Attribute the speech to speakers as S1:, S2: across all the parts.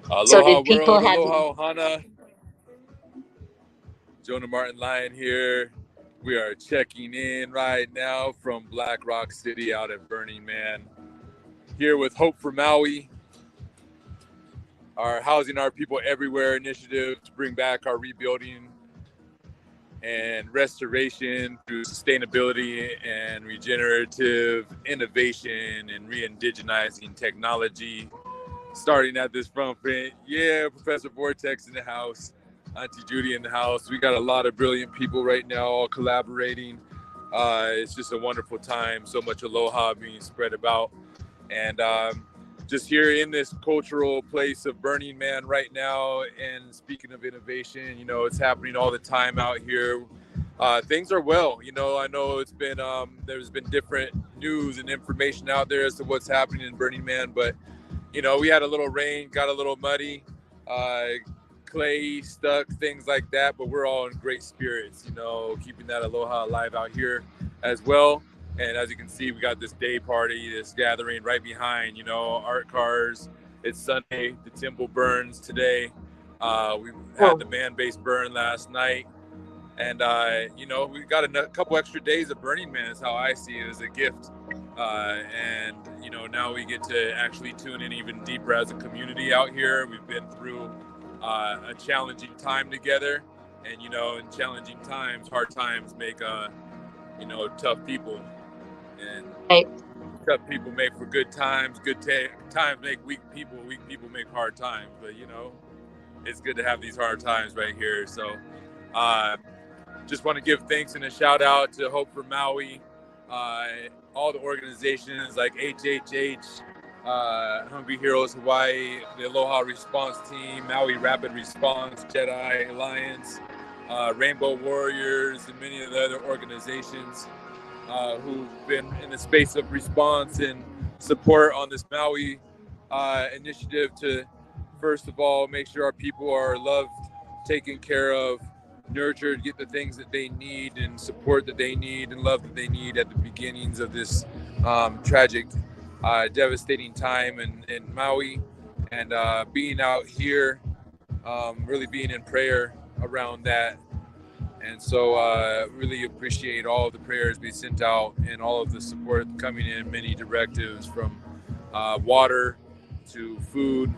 S1: So
S2: Aloha
S1: did people
S2: world,
S1: have?
S2: aloha ohana. Jonah Martin Lyon here. We are checking in right now from Black Rock City out at Burning Man. Here with Hope for Maui, our Housing Our People Everywhere initiative to bring back our rebuilding and restoration through sustainability and regenerative innovation and re-indigenizing technology. Starting at this front print, yeah, Professor Vortex in the house, Auntie Judy in the house. We got a lot of brilliant people right now all collaborating. It's just a wonderful time. So much aloha being spread about. And just here in this cultural place of Burning Man right now. And speaking of innovation, it's happening all the time out here. Things are well. I know it's been there's been different news and information out there as to what's happening in Burning Man, but we had a little rain, got a little muddy, uh, clay stuck, things like that. But we're all in great spirits, keeping that aloha alive out here as well. And as you can see, we got this day party, this gathering right behind, art cars. It's Sunday. The temple burns today. We had
S1: Oh,
S2: the man base burn last night. And, we got a couple extra days of Burning Man is how I see it, as a gift. And, now we get to actually tune in even deeper as a community out here. We've been through a challenging time together. And, in challenging times, hard times make, tough people. And
S1: right.
S2: tough people make for good times. Times make weak people. Weak people make hard times. But, it's good to have these hard times right here. So, uh, just want to give thanks and a shout out to Hope for Maui, all the organizations like HHH, Hungry Heroes Hawaii, the Aloha Response Team, Maui Rapid Response, Jedi Alliance, Rainbow Warriors, and many of the other organizations who've been in the space of response and support on this Maui initiative to, first of all, make sure our people are loved, taken care of, nurtured, get the things that they need and support that they need and love that they need at the beginnings of this tragic, devastating time in Maui. And being out here, really being in prayer around that. And so really appreciate all of the prayers we sent out and all of the support coming in, many directives from water to food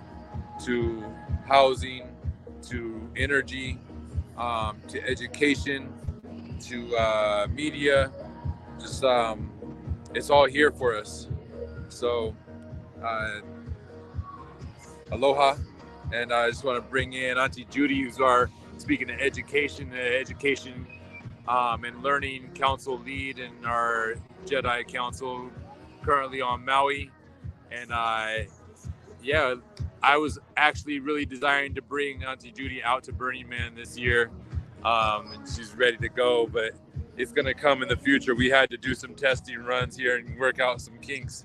S2: to housing to energy to education to media. Just it's all here for us. So uh, aloha. And I just want to bring in Auntie Judy, who's our, speaking of education, and learning council lead in our Jedi Council, currently on Maui. And yeah, I was actually really desiring to bring Auntie Judy out to Burning Man this year, and she's ready to go, but it's going to come in the future. We had to do some testing runs here and work out some kinks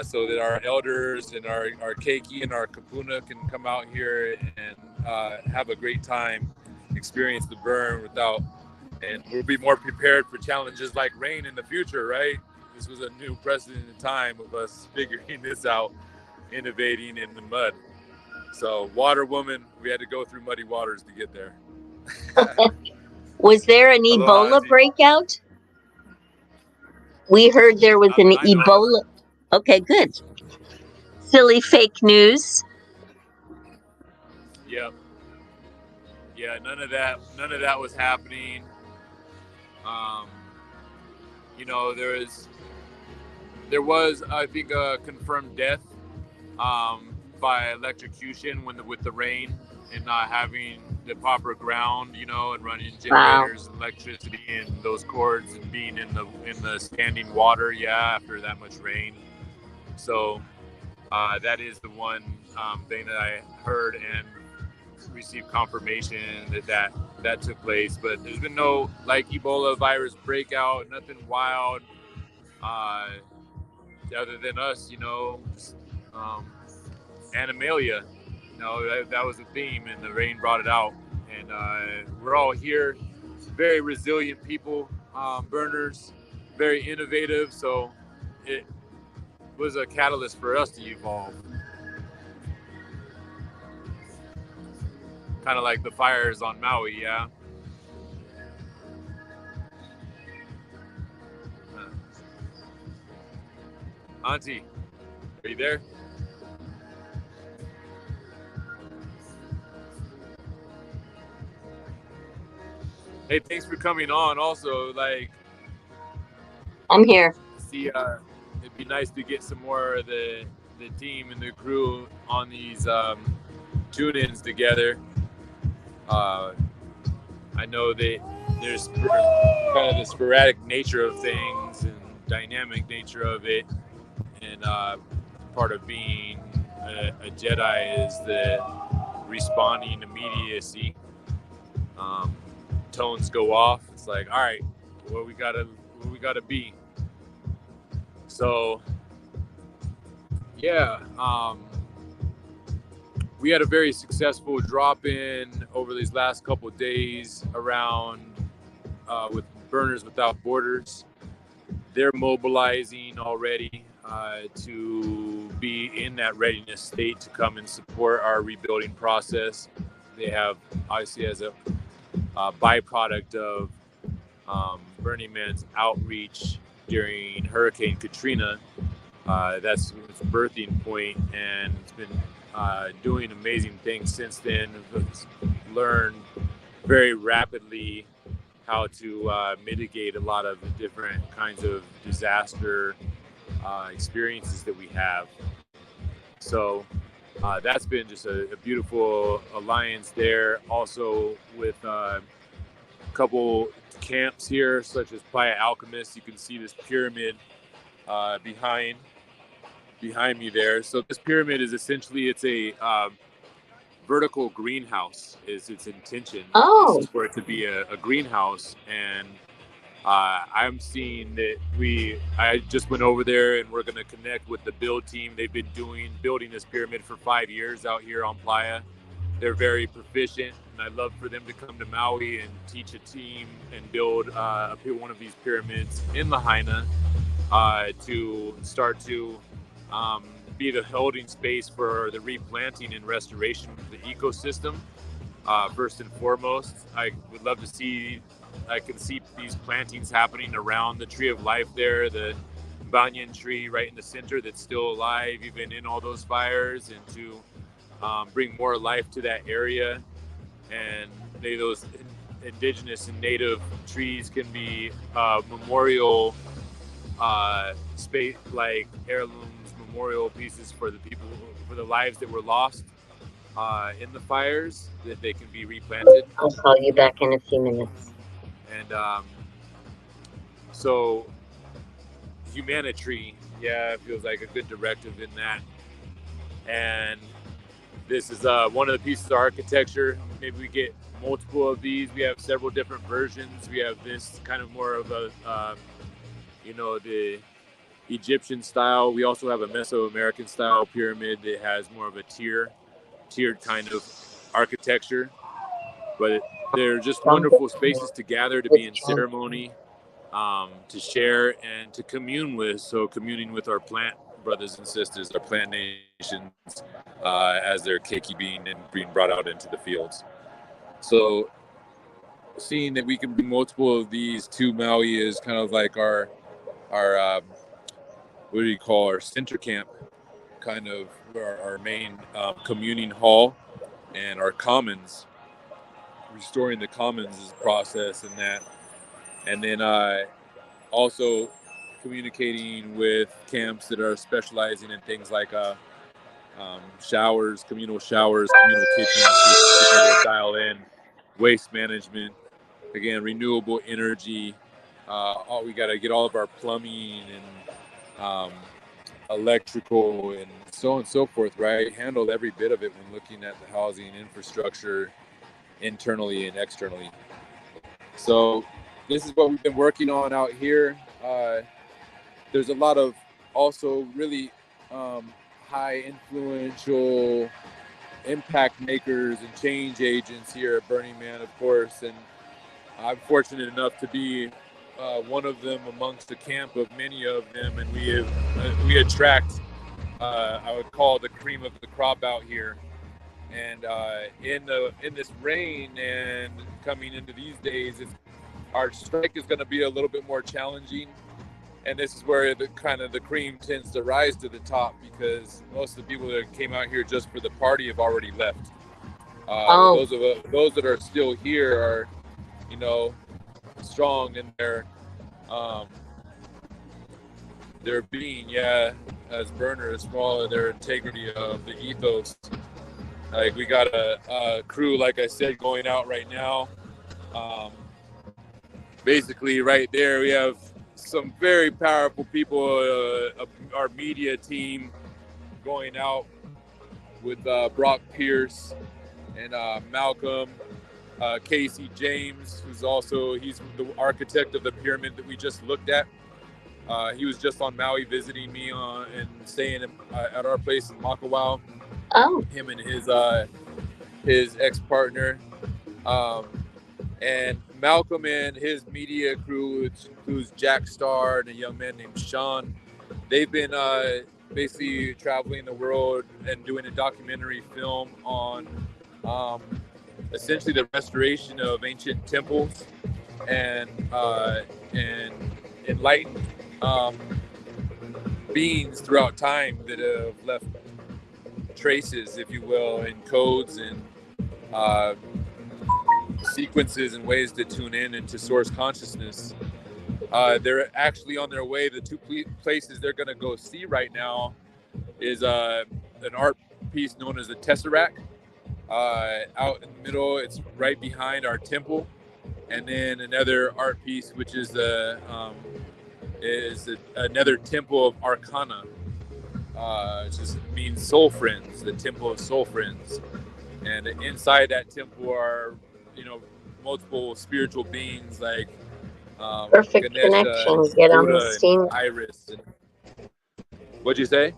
S2: so that our elders and our keiki and our kapuna can come out here and have a great time, experience the burn without, and we'll be more prepared for challenges like rain in the future, right? This was a new precedent in time of us figuring this out, innovating in the mud. So, Water Woman, we had to go through muddy waters to get there.
S1: Was there an
S2: Aloha,
S1: Ebola
S2: Auntie.
S1: breakout? We heard there was
S2: Not
S1: an
S2: that I know of.
S1: Ebola. Okay, good. Silly fake news.
S2: Yep. Yeah, none of that. None of that was happening. Um, there was, I think, a confirmed death by electrocution with the rain and not having the proper ground, and running
S1: Wow.
S2: generators, electricity, and those cords, and being in the standing water. Yeah, after that much rain. So that is the one thing that I heard and received confirmation that took place. But there's been no like Ebola virus breakout, nothing wild, uh, other than us, just, Animalia. That was the theme, and the rain brought it out. And we're all here, very resilient people, burners, very innovative. So it was a catalyst for us to evolve. kind of like the fires on Maui, yeah. Auntie, are you there? Hey, thanks for coming on. Also, like,
S1: I'm here.
S2: see, it'd be nice to get some more of the team and the crew on these tune-ins together. I know that there's kind of the sporadic nature of things and dynamic nature of it, and part of being a Jedi is the responding immediacy. Tones go off. It's like, all right, where we gotta be. So, yeah, we had a very successful drop-in over these last couple of days around with Burners Without Borders. They're mobilizing already to be in that readiness state to come and support our rebuilding process. They have, obviously, as a byproduct of Burning Man's outreach during Hurricane Katrina, that's its birthing point, and it's been doing amazing things since then. It's learned very rapidly how to mitigate a lot of the different kinds of disaster experiences that we have. So that's been just a beautiful alliance there. Also with a couple camps here, such as Playa Alchemist. You can see this pyramid behind me there. So this pyramid is essentially, it's a vertical greenhouse is its intention.
S1: Oh.
S2: Is for it to be a greenhouse. And I'm seeing that I just went over there and we're going to connect with the build team. They've been building this pyramid for 5 years out here on Playa. They're very proficient, and I'd love for them to come to Maui and teach a team and build one of these pyramids in Lahaina to start to be the holding space for the replanting and restoration of the ecosystem. First and foremost, I would love to see, I can see these plantings happening around the Tree of Life there, the banyan tree right in the center that's still alive, even in all those fires, and to bring more life to that area. And those indigenous and native trees can be memorial space, like heirlooms, memorial pieces for the people, for the lives that were lost in the fires, that they can be replanted.
S1: I'll call you back in a few minutes.
S2: And so humanitry, yeah, it feels like a good directive in that. And this is one of the pieces of architecture. Maybe we get multiple of these. We have several different versions. We have this kind of more of a, the Egyptian style. We also have a Mesoamerican style pyramid that has more of a tiered kind of architecture. But they're just wonderful spaces to gather, to be in ceremony, to share, and to commune with. So communing with our plant brothers and sisters, our plant nations, as they're keiki being brought out into the fields. So seeing that we can bring multiple of these to Maui is kind of like our what do you call, our center camp, kind of our main communing hall, and our commons. Restoring the commons is a process in that. And then also communicating with camps that are specializing in things like showers, communal kitchens, to dial in waste management, again, renewable energy. We got to get all of our plumbing and electrical and so on and so forth, right? Handle every bit of it when looking at the housing infrastructure internally and externally. So this is what we've been working on out here. There's a lot of also really high influential impact makers and change agents here at Burning Man, of course, and I'm fortunate enough to be one of them amongst a camp of many of them, and we attract I would call the cream of the crop out here, And in this rain and coming into these days, our strike is going to be a little bit more challenging. And this is where the cream tends to rise to the top, because most of the people that came out here just for the party have already left. Those that are still here are, strong in their being, as burners, small in their integrity of the ethos. Like, we got a crew, like I said, going out right now. Basically, right there, we have some very powerful people, our media team going out with Brock Pierce and Malcolm, Casey James, he's the architect of the pyramid that we just looked at. He was just on Maui visiting me and staying at our place in Makawao. Him and his ex-partner. And Malcolm and his media crew, which includes Jack Starr and a young man named Sean, they've been basically traveling the world and doing a documentary film on essentially the restoration of ancient temples and enlightened beings throughout time that have left traces, if you will, and codes and sequences and ways to tune in into source consciousness. They're actually on their way. The two places they're going to go see right now is an art piece known as the Tesseract. Out in the middle, it's right behind our temple, and then another art piece, which is another temple of Arcana. It just means soul friends, the temple of soul friends, and inside that temple are, multiple spiritual beings like
S1: perfect
S2: Ganesha,
S1: connection. Get on the
S2: Buddha,
S1: scene.
S2: and Iris. What'd you say?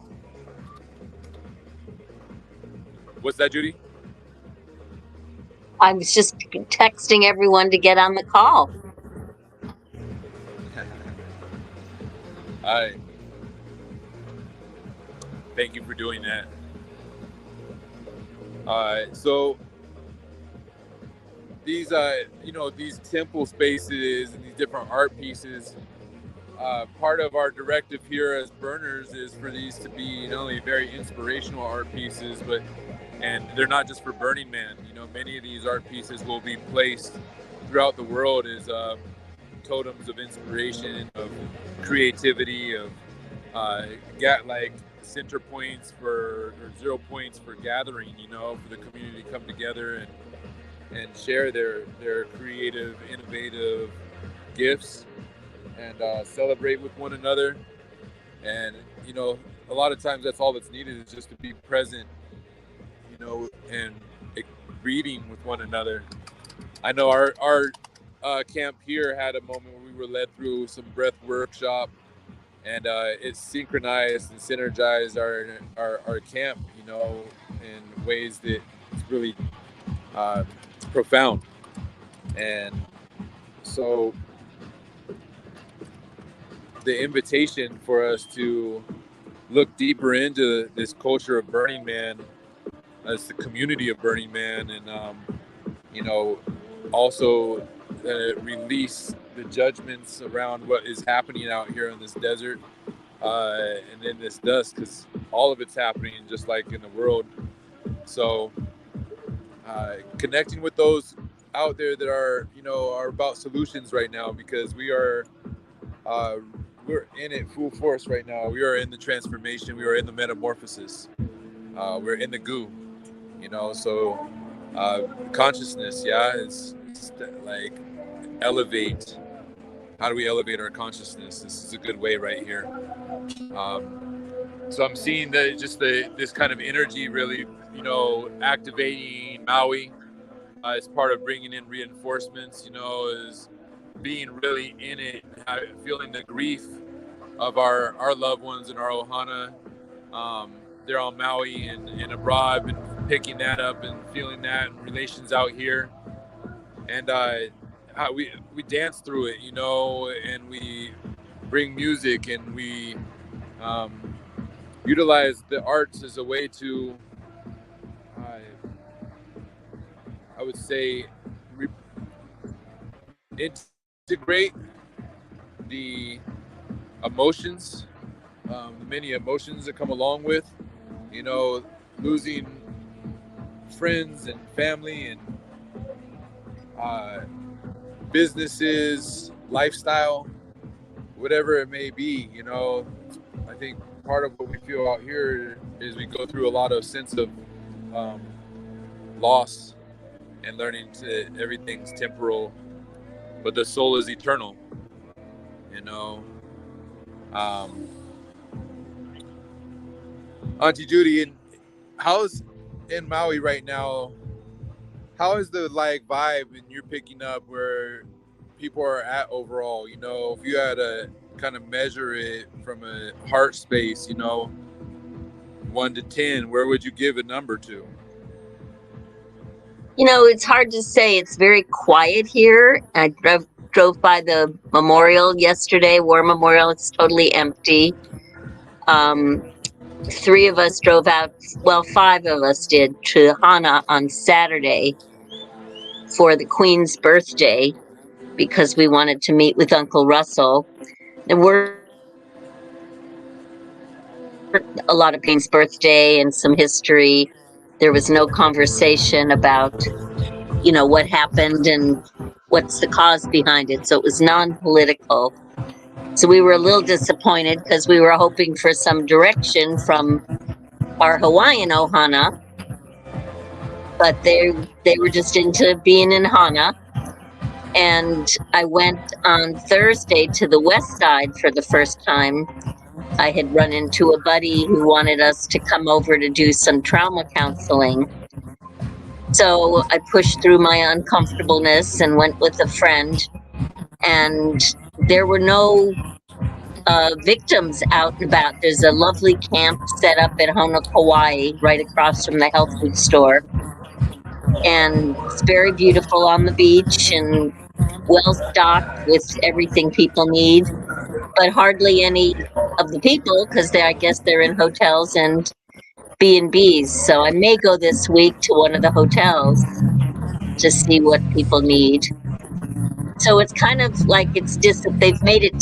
S2: What's that, Judy?
S1: I was just texting everyone to get on the call.
S2: Hi. Thank you for doing that. So these, these temple spaces and these different art pieces, part of our directive here as burners is for these to be not only very inspirational art pieces, and they're not just for Burning Man. Many of these art pieces will be placed throughout the world as totems of inspiration, of creativity, of like center points or 0 points for gathering, for the community to come together and share their creative, innovative gifts and celebrate with one another. And, a lot of times that's all that's needed is just to be present, and reading with one another. I know our camp here had a moment where we were led through some breath workshop, and it synchronized and synergized our camp, in ways that it's really profound. And so the invitation for us to look deeper into this culture of Burning Man, as the community of Burning Man, and also release the judgments around what is happening out here in this desert and in this dust, because all of it's happening just like in the world. So connecting with those out there that are about solutions right now, because we're in it full force right now. We are in the transformation. We are in the metamorphosis. We're in the goo, so consciousness, it's like elevate. How do we elevate our consciousness? This is a good way right here. So I'm seeing this kind of energy really, activating Maui as part of bringing in reinforcements, is being really in it, feeling the grief of our loved ones and our ohana. They're on Maui and abroad, and picking that up and feeling that, and relations out here. And we dance through it, and we bring music, and we utilize the arts as a way to I would say, integrate the emotions, the many emotions that come along with, losing friends and family and businesses, lifestyle, whatever it may be. I think part of what we feel out here is we go through a lot of sense of um, loss and learning to everything's temporal, but the soul is eternal. Um, Auntie Judy, and how's in Maui right now? How is the vibe and you're picking up where people are at overall? If you had to kind of measure it from a heart space, 1 to 10, where would you give a number to?
S1: It's hard to say. It's very quiet here. I drove by the memorial yesterday, War Memorial. It's totally empty. Um, Three of us drove out, well, five of us did, to Hana on Saturday for the Queen's birthday because we wanted to meet with Uncle Russell. There were a lot of Queen's birthday and some history. There was no conversation about, what happened and what's the cause behind it. So it was non-political. So we were a little disappointed because we were hoping for some direction from our Hawaiian Ohana, but they were just into being in Hana. And I went on Thursday to the West Side for the first time. I had run into a buddy who wanted us to come over to do some trauma counseling. So I pushed through my uncomfortableness and went with a friend. And there were no victims out and about. There's a lovely camp set up at Hona, Kauai, right across from the health food store. And it's very beautiful on the beach and well stocked with everything people need, but hardly any of the people because I guess they're in hotels and B&Bs. So I may go this week to one of the hotels to see what people need. So it's kind of like they've made it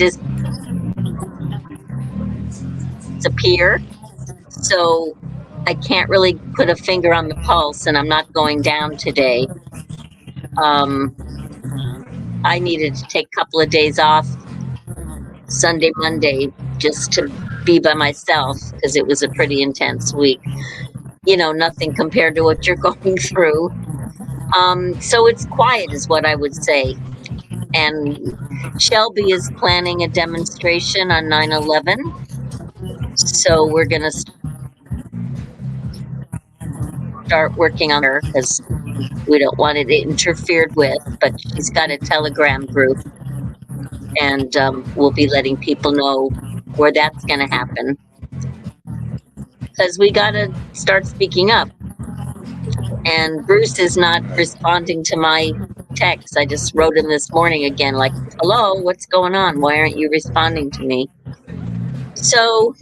S1: disappear. So I can't really put a finger on the pulse, and I'm not going down today. I needed to take a couple of days off Sunday, Monday, just to be by myself because it was a pretty intense week. Nothing compared to what you're going through. So it's quiet is what I would say. And Shelby is planning a demonstration on 9/11. So we're going to start working on her because we don't want it interfered with, but she's got a Telegram group and we'll be letting people know where that's going to happen. Because we got to start speaking up. And Bruce is not responding to my text. I just wrote him this morning again, like, hello, what's going on? Why aren't you responding to me? So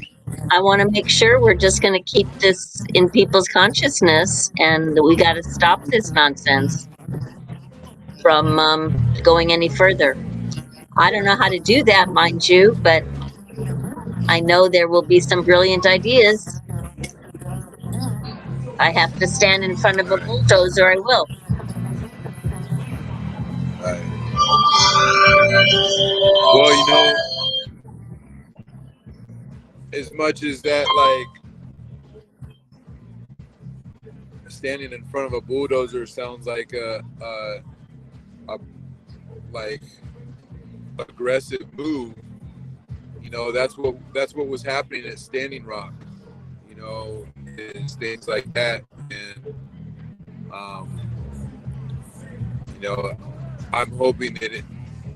S1: I want to make sure we're just going to keep this in people's consciousness, and we got to stop this nonsense from going any further. I don't know how to do that, mind you, but I know there will be some brilliant ideas. I have to stand in front of a bulldozer, I will.
S2: Well, as much as that, standing in front of a bulldozer sounds like a aggressive move. That's what was happening at Standing Rock. Is things like that, and I'm hoping that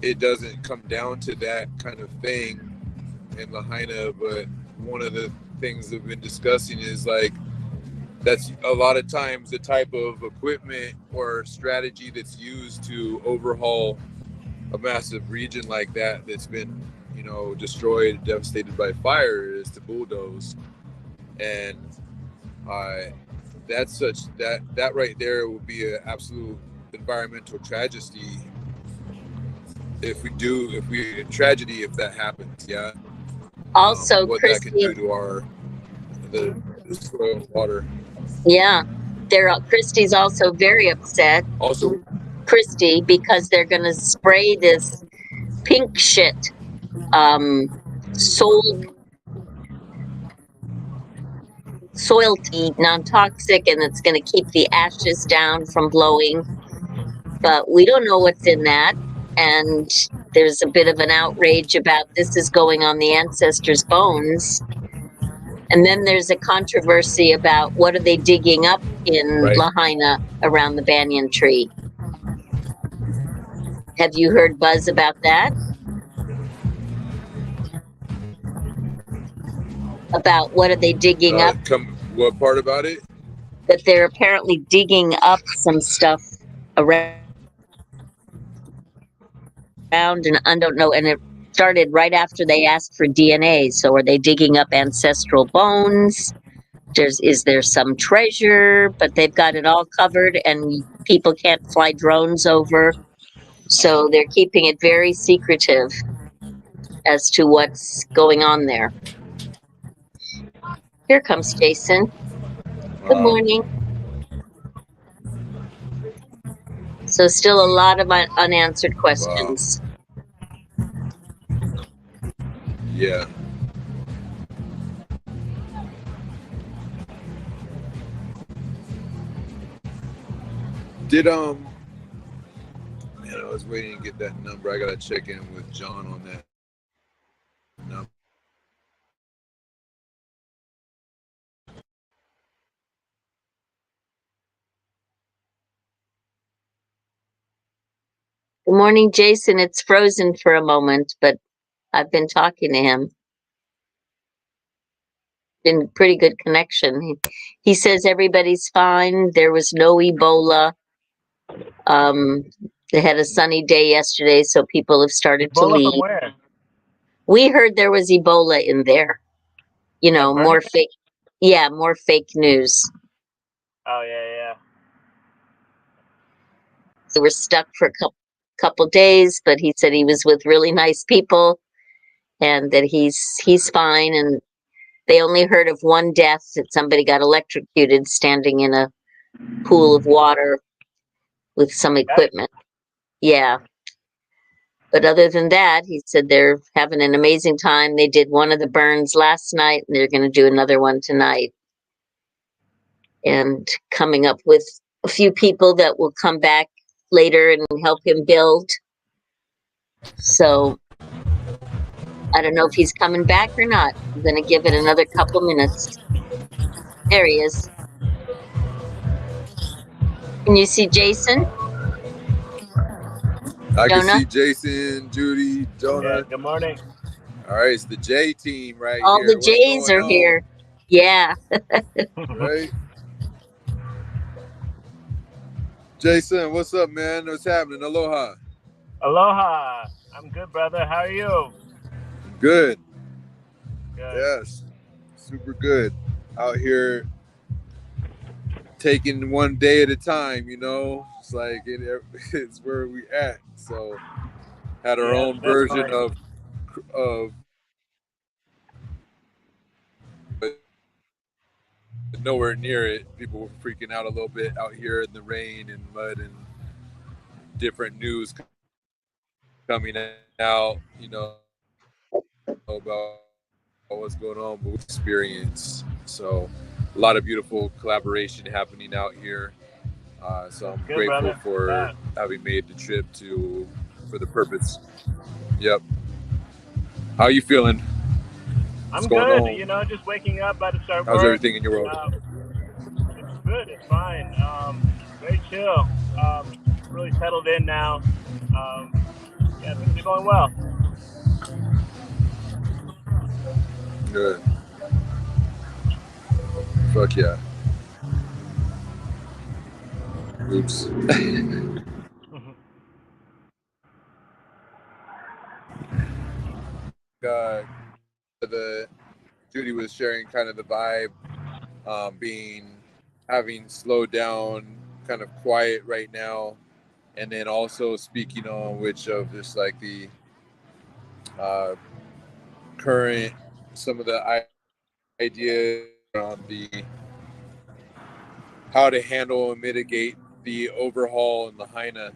S2: it doesn't come down to that kind of thing in Lahaina. But one of the things we've been discussing is that's a lot of times the type of equipment or strategy that's used to overhaul a massive region like that's been destroyed, devastated by fire, is to bulldoze. And that's such that right there would be an absolute environmental tragedy if that happens. Yeah.
S1: Also,
S2: What that can
S1: Christy,
S2: do to the soil and water.
S1: yeah, Christy's also very upset,
S2: Also,
S1: Christy, because they're going to spray this pink shit, soil non-toxic, and it's going to keep the ashes down from blowing. But we don't know what's in that, and there's a bit of an outrage about this is going on the ancestors' bones. And then there's a controversy about what are they digging up in
S2: right.
S1: Lahaina around the banyan tree. Have you heard buzz about that? About what are they digging up?
S2: What part about it?
S1: That they're apparently digging up some stuff around, and I don't know. And it started right after they asked for DNA. So are they digging up ancestral bones? Is there some treasure? But they've got it all covered, and people can't fly drones over. So they're keeping it very secretive as to what's going on there. Here comes Jason. Good morning. So still a lot of unanswered questions.
S2: Yeah. Did man, I was waiting to get that number. I gotta check in with John on that number.
S1: Good morning, Jason. It's frozen for a moment, but I've been talking to him. Been pretty good connection. He says everybody's fine. There was no Ebola. They had a sunny day yesterday, so people have started to
S3: Ebola
S1: leave.
S3: from where?
S1: We heard there was Ebola in there. You know, more fake. Yeah, more fake news.
S3: Oh yeah.
S1: They were stuck for a couple days, but he said he was with really nice people, and that he's fine. And they only heard of one death, that somebody got electrocuted standing in a pool of water with some equipment. Yeah. But other than that, he said they're having an amazing time. They did one of the burns last night, and they're going to do another one tonight. And coming up with a few people that will come back later and help him build. So I don't know if he's coming back or not. I'm going to give it another couple minutes. There he is. Can you see Jason?
S2: I
S1: Jonah?
S2: can see Jason, Judy, Jonah.
S3: Yeah, good morning.
S2: All right, it's the J team right
S1: All
S2: here.
S1: the J's are here. Yeah.
S2: Right? Jason, what's up, man? What's happening? Aloha.
S3: Aloha. I'm good, brother. How are you?
S2: Good.
S3: Good.
S2: Yes. Super good. Out here taking one day at a time, you know? It's like it's where we at. So had our own version of but nowhere near it. People were freaking out a little bit out here in the rain and mud and different news coming out, you know, about what's going on with experience. So a lot of beautiful collaboration happening out here. So I'm
S3: good,
S2: grateful
S3: brother.
S2: for having made the trip for the purpose. Yep. How are you feeling?
S3: I'm good. You know, just waking up, about to start work.
S2: How's everything in your world?
S3: It's good. It's fine. Very chill. Really settled in now. Yeah, things are going well.
S2: Good. Fuck yeah. Oops. Judy was sharing kind of the vibe, being having slowed down, kind of quiet right now, and then also speaking on which of just like the current, some of the ideas on the how to handle and mitigate the overhaul in Lahaina,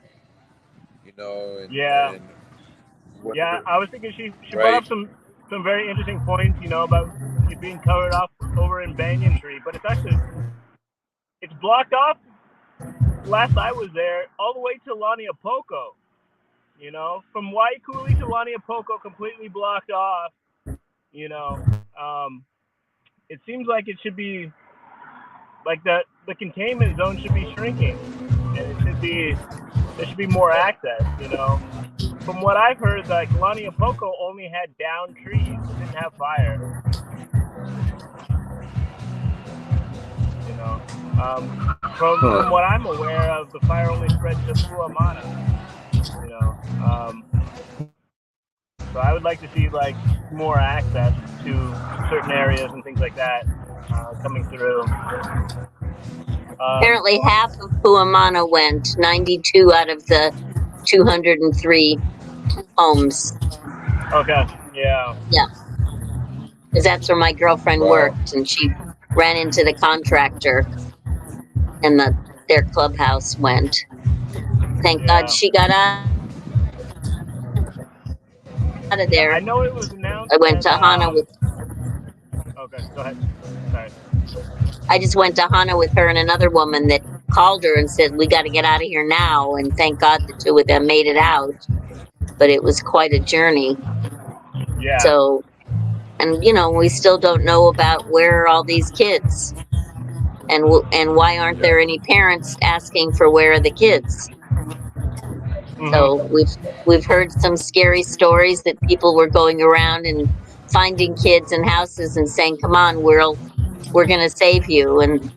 S2: and
S3: Yeah. Yeah,
S2: whatever,
S3: I was thinking she brought
S2: right?
S3: up some very interesting points, about it being covered off over in Banyan Tree, but it's blocked off. Last I was there, all the way to Laniapoko. From Waikuli to Laniapoko, completely blocked off. It seems like it should be like the containment zone should be shrinking, and there should be more access. From what I've heard, like Laniapoko only had downed trees, it didn't have fire. From what I'm aware of, the fire only spread to Puamana. So I would like to see like more access to certain areas and things like that coming through.
S1: Apparently, half of Puamana went. 92 out of the 203 homes.
S3: Okay. Yeah.
S1: Yeah, because that's where my girlfriend worked, and she ran into the contractor, and their clubhouse went. Thank God she got out of there.
S3: I know it was announced.
S1: I went to Hana with.
S3: Okay, go ahead. Sorry.
S1: I just went to Hana with her and another woman that called her and said, "We got to get out of here now." And thank God the two of them made it out. But it was quite a journey.
S3: Yeah.
S1: So, and we still don't know about where are all these kids, and why aren't there any parents asking for where are the kids?
S3: Mm-hmm.
S1: So we've heard some scary stories that people were going around and finding kids in houses and saying, "Come on, we're gonna save you." And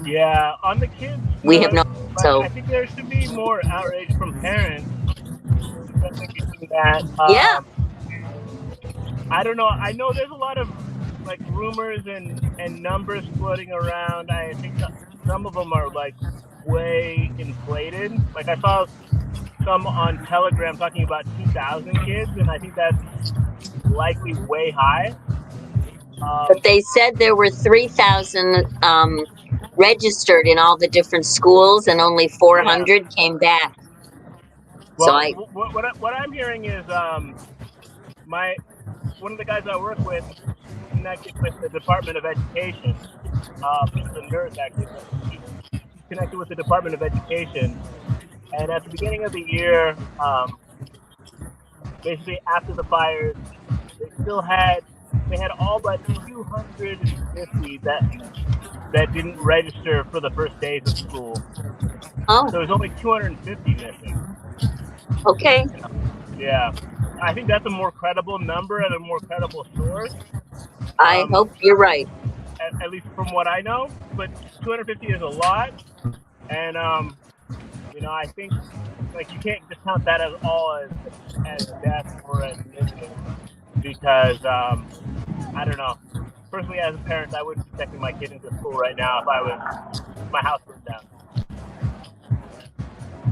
S3: yeah, on the kids,
S1: we have no. So
S3: I think there should be more outrage from parents. That
S1: yeah,
S3: I don't know. I know there's a lot of like rumors and numbers floating around. I think some of them are like way inflated. Like I saw some on Telegram talking about 2,000 kids, and I think that's likely way high.
S1: But they said there were 3,000 registered in all the different schools, and only 400 came back.
S3: Well,
S1: So
S3: what I'm hearing is one of the guys I work with connected with the Department of Education. He's a nurse actually. He's connected with the Department of Education, and at the beginning of the year, basically after the fires, they had all but 250 that didn't register for the first days of school.
S1: Oh.
S3: So there's only 250 missing.
S1: Okay.
S3: Yeah. I think that's a more credible number and a more credible source.
S1: I hope you're right.
S3: At least from what I know. But 250 is a lot. And, I think like you can't discount that as all as death or as missing. Because, I don't know. Personally, as a parent, I wouldn't be taking my kid into school right now if my house was down.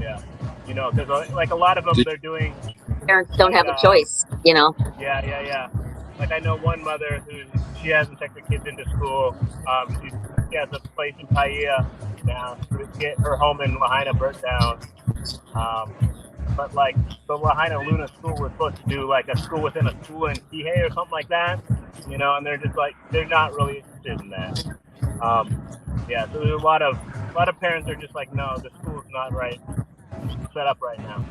S3: Yeah. Because like a lot of them, they're doing.
S1: Parents don't have a choice, Yeah.
S3: Like I know one mother who she hasn't checked her kids into school. She has a place in Paia now to get her home in Lahaina burnt down. But like the Lahaina Luna school was supposed to do like a school within a school in Kihei or something like that, and they're just like they're not really interested in that. So there's a lot of parents are just like, no, the school's not right set up right now.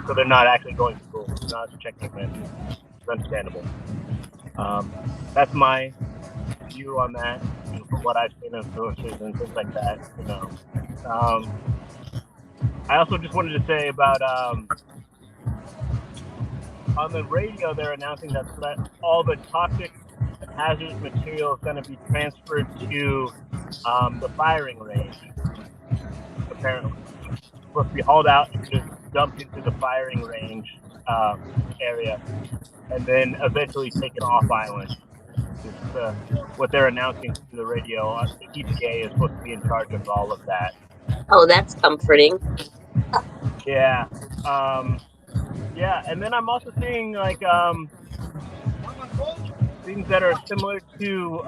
S3: So they're not actually going to school, not checking them in. It's understandable. That's my view on that, from what I've seen in sources and things like that. I also just wanted to say about on the radio, they're announcing that all the toxic and hazardous material is going to be transferred to the firing range. Apparently, it's supposed to be hauled out and just dumped into the firing range area, and then eventually taken off island. what they're announcing through the radio. EPA is supposed to be in charge of all of that.
S1: Oh, that's comforting.
S3: Yeah. Yeah, and then I'm also seeing like things that are similar to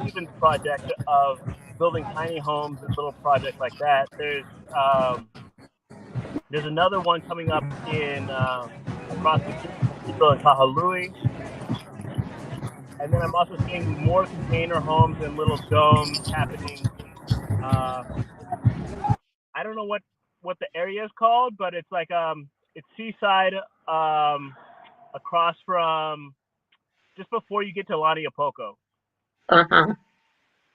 S3: Stephen's project of building tiny homes and little projects like that. There's another one coming up in across the cathedral in Kahului, and then I'm also seeing more container homes and little domes happening. I don't know what the area is called, but it's like it's seaside across from just before you get to Laniapoko.
S1: Uh-huh.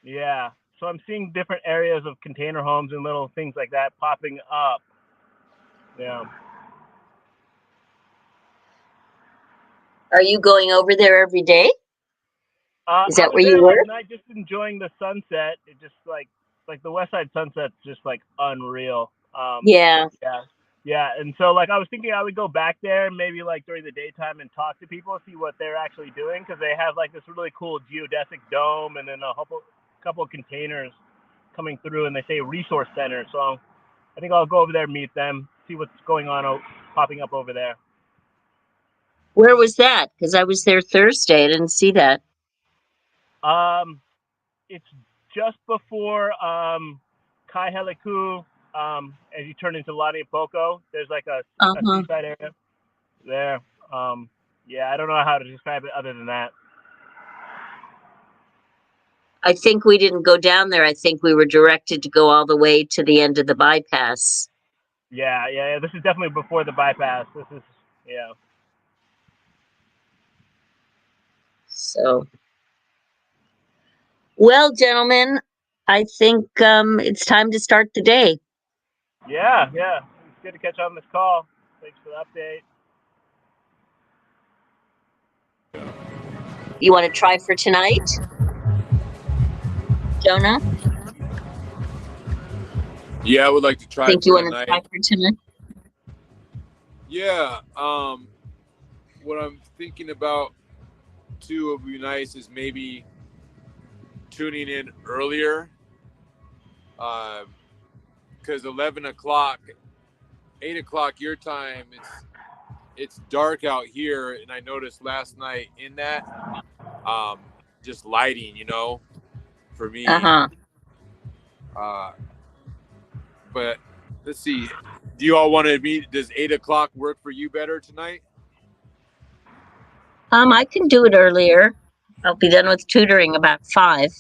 S3: Yeah. So I'm seeing different areas of container homes and little things like that popping up. Yeah.
S1: Are you going over there every day? Is that where you
S3: last
S1: were?
S3: night, just enjoying the sunset. It just like the West Side sunset's just like unreal.
S1: Yeah.
S3: Yeah. And so like I was thinking I would go back there maybe like during the daytime and talk to people, see what they're actually doing, because they have like this really cool geodesic dome and then a couple of containers coming through, and they say resource center. So I think I'll go over there, meet them, see what's going on popping up over there.
S1: Where was that? Because I was there Thursday. I didn't see that.
S3: It's just before Kaiheleku, as you turn into Laniapoko. There's like a seaside area there. Yeah, I don't know how to describe it other than that.
S1: I think we didn't go down there. I think we were directed to go all the way to the end of the bypass.
S3: Yeah. This is definitely before the bypass. Yeah.
S1: So, well, gentlemen, I think it's time to start the day.
S3: Yeah. It's good to catch on this call. Thanks for the update.
S1: You want to try for tonight? Jonah?
S2: Yeah, I would like to try
S1: Think
S2: for
S1: you want
S2: tonight.
S1: to try for tonight?
S2: Yeah. What I'm thinking about too would be nice is maybe tuning in earlier. Because 11 o'clock, 8 o'clock your time, it's dark out here, and I noticed last night in that, just lighting, for me. But let's see. Do you all want to meet? Does 8 o'clock work for you better tonight?
S1: I can do it earlier. I'll be done with tutoring about 5.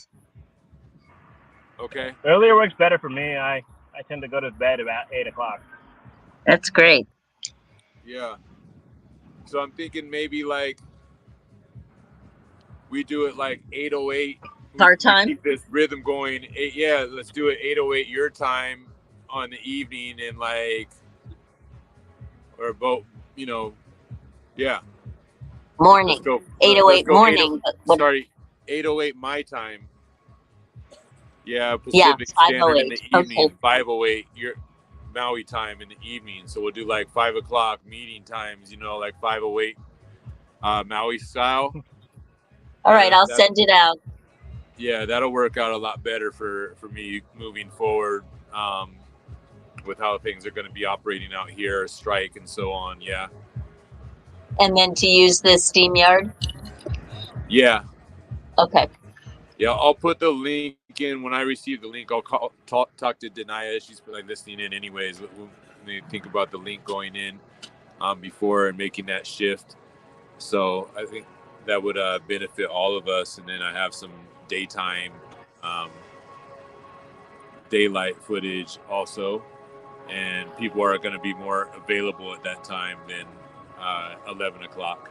S2: Okay.
S3: Earlier works better for me. I tend to go to bed about 8 o'clock.
S1: That's great.
S2: Yeah. So I'm thinking maybe like we do it like 8:08.
S1: Our time?
S2: Keep this rhythm going. Yeah, let's do it 8:08 your time on the evening, and like, or about, yeah.
S1: Morning. 8:08 morning.
S2: Sorry, 8:08 my time. Yeah, Pacific Standard in the evening.
S1: Okay.
S2: 5:08 your Maui time in the evening. So we'll do like 5 o'clock meeting times. Like 5:08 Maui style.
S1: All right, I'll send it out.
S2: Yeah, that'll work out a lot better for me moving forward with how things are going to be operating out here, strike and so on. Yeah.
S1: And then to use the SteamYard?
S2: Yeah.
S1: Okay.
S2: Yeah, I'll put the link in. When I receive the link, I'll talk to Denaya. She's listening in anyways. We'll think about the link going in before and making that shift. So I think that would benefit all of us. And then I have some daytime daylight footage also, and people are going to be more available at that time than 11 o'clock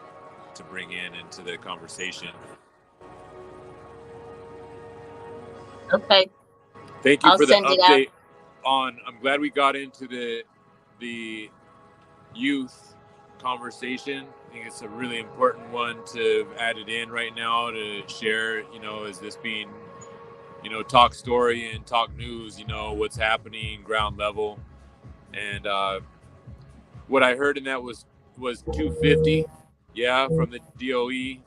S2: to bring into the conversation.
S1: Okay.
S2: Thank you for the update on. I'm glad we got into the youth conversation. I think it's a really important one to add it in right now to share, as this being, talk story and talk news, what's happening ground level. And what I heard in that was 250, from the DOE.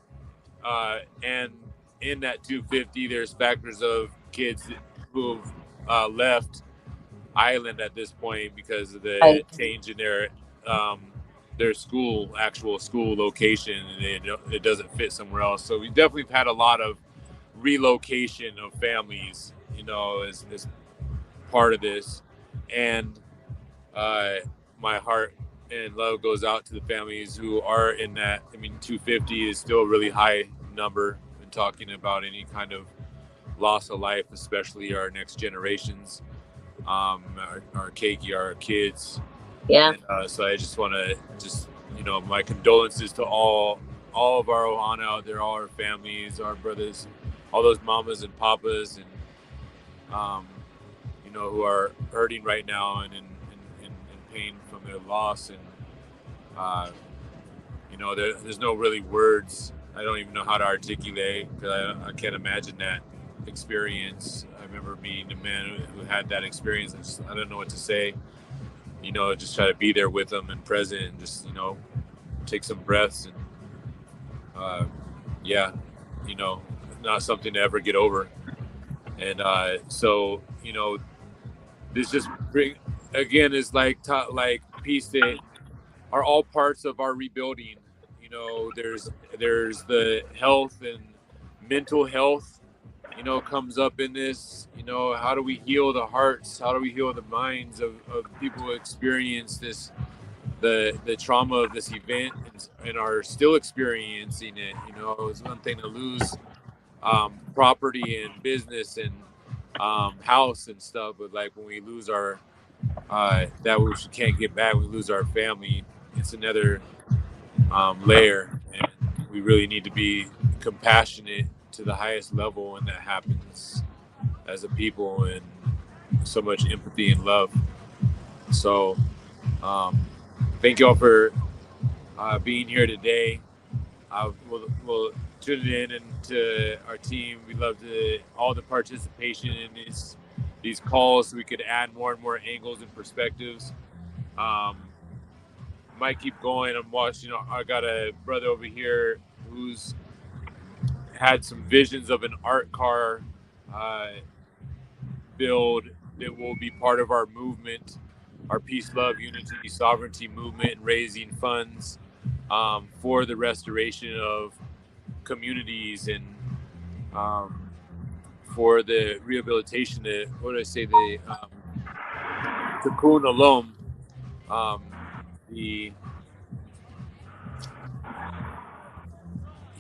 S2: And in that 250, there's factors of kids who've left island at this point because of the change in their actual school location, and it doesn't fit somewhere else. So we definitely had a lot of relocation of families, as part of this. And my heart and love goes out to the families who are in that. I mean, 250 is still a really high number when talking about any kind of loss of life, especially our next generations, our keiki, our kids.
S1: Yeah.
S2: And so I just want to my condolences to all of our ohana out there, all our families, our brothers, all those mamas and papas, and who are hurting right now and in pain from their loss. And there's no really words. I don't even know how to articulate, because I can't imagine that experience. I remember meeting a man who had that experience. I don't know what to say. Just try to be there with them and present, and just take some breaths, and not something to ever get over. And so this just is like peace that are all parts of our rebuilding. There's the health and mental health, comes up in this. How do we heal the hearts? How do we heal the minds of people who experience this, the trauma of this event, and are still experiencing it? It's one thing to lose property and business and house and stuff, but like when we lose our that which we can't get back, we lose our family. It's another layer, and we really need to be compassionate to the highest level when that happens as a people, and so much empathy and love. So thank you all for being here today. We'll tune in to our team. We love all the participation in these calls, so we could add more and more angles and perspectives. Might keep going. I'm watching. I got a brother over here who's had some visions of an art car build that will be part of our movement, our peace, love, unity, sovereignty movement, and raising funds for the restoration of communities, and for the rehabilitation of, the Tikkun Olam, the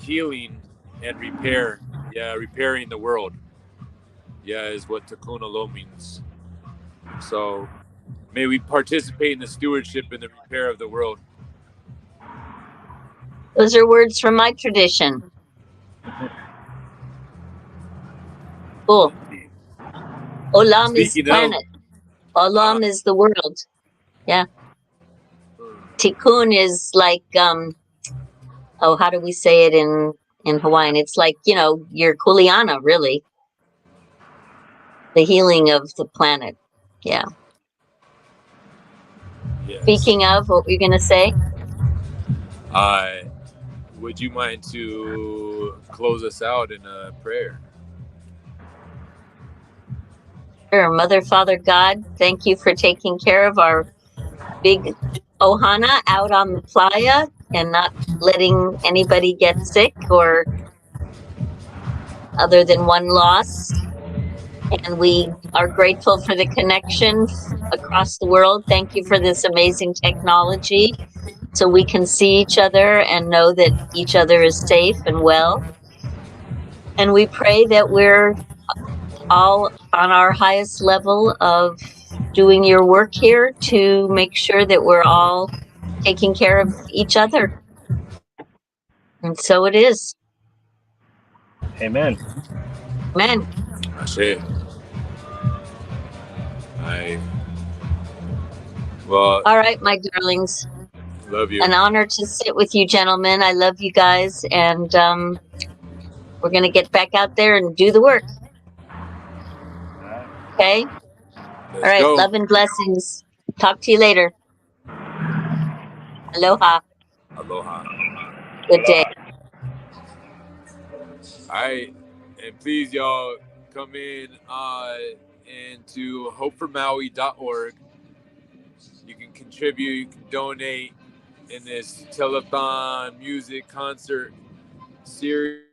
S2: healing and repair. Yeah, repairing the world. Yeah, is what Tikkun Olam means. So may we participate in the stewardship and the repair of the world.
S1: Those are words from my tradition. Cool. Olam is planet. Olam is the world. Yeah. Tikkun is like, how do we say it in Hawaiian? It's like, your kuleana, really. The healing of the planet. Yeah.
S2: Yes.
S1: Speaking of, what were you going to say?
S2: Would you mind to close us out in a prayer?
S1: Sure. Mother, Father, God, thank you for taking care of our big ohana out on the playa and not letting anybody get sick, or other than one loss. And we are grateful for the connection across the world. Thank you for this amazing technology, so we can see each other and know that each other is safe and well. And we pray that we're all on our highest level of doing your work here to make sure that we're all taking care of each other. And so it is.
S3: Amen.
S1: Amen.
S2: That's it. Well,
S1: all right, my darlings.
S2: Love you.
S1: An honor to sit with you, gentlemen. I love you guys, and we're going to get back out there and do the work. Okay?
S2: Let's
S1: all right,
S2: go.
S1: Love and blessings. Talk to you later. Aloha.
S2: Aloha.
S1: Good day.
S2: All right, and please, y'all, come in into hopeformaui.org. You can contribute, you can donate in this telethon music concert series.